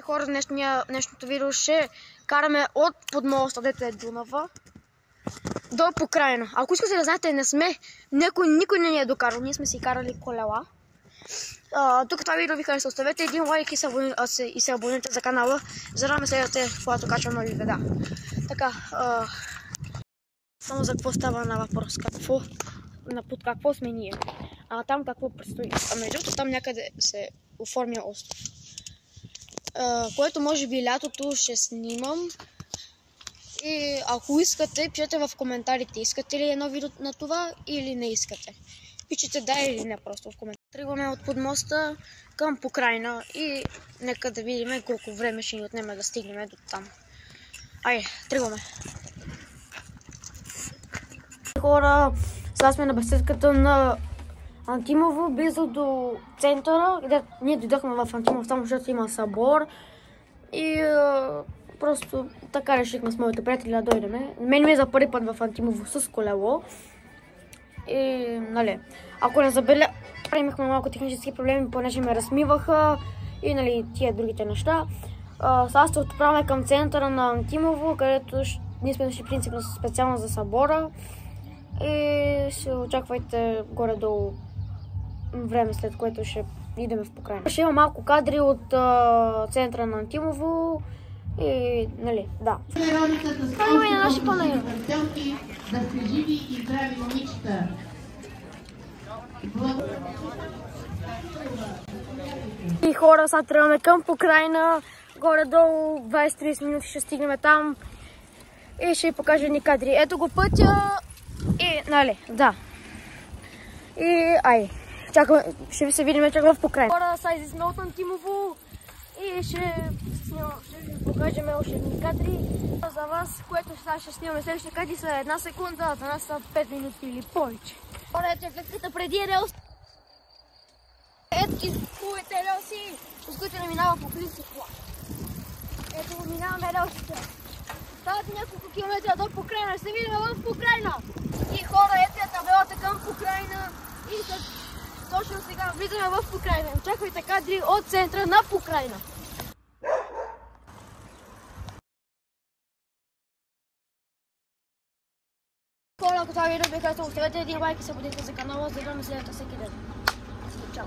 Хора, днешното видео ще караме от подмоста, дето е Дунава, до Покрайна. Ако искате да знаете, никой не ни е докарал, ние сме си карали колела. Тук това видео ви хареса, оставете един лайк и се абонирайте за канала, за да ме следвате, когато качвам нови видеа. Така, само за какво става на въпрос, под какво сме ние, там какво предстои. Между там някъде се оформя остров, което може би лятото ще снимам. И ако искате, пишете в коментарите, искате ли едно видео на това или не искате. Пишете да или не просто в коментарите. Тръгваме от подмоста към Покрайна и нека да видим колко време ще ни отнеме да стигнем до там. Айде, тръгваме. Хора, сега сме на беседката на Антимово, близо до центъра. Ние дойдохме в Антимово, само защото има събор. И просто така решихме с моите приятели да дойдем. Мен ми е за първи път в Антимово с колело. И, нали, ако не забеля, имахме малко технически проблеми, понеже ме размиваха и, нали, тия другите неща. Сега се отправяме към центъра на Антимово, където ние сме нашли принципно специално за събора. И ще очаквайте горе-долу време, след което ще идем в Покрайна. Ще има малко кадри от центъра на Антимово и, нали, да. Това и на наши панаири. Да сте живи и здрави, момичета. И хора, сега тръгваме към Покрайна. Горе-долу 20-30 минути ще стигнем там и ще ви покажа едни кадри. Ето го пътя и, нали, да. И, ще се видим чак в Покрайна. Хора, сега излизаме от Антимово и ще ви покажем още едни кадри за вас, което сега ще снимаме следващите кадри са 1 секунда, за нас са 5 минути или повече. Хора, ето ефектите преди релси. Ето ги хубавите релси, с които не минава по близо кола. Ето минаваме релсите. Стават няколко километра до Покрайна, ще се видим в Покрайна. И хора, ето е табелата към Покрайна и точно сега влизаме в Покрайна. Очаквайте кадри от центъра на Покрайна. Хора, ако това видео ви харесало, оставете един лайк и се абонирайте за канала, за да ме следвате всеки ден. Чао!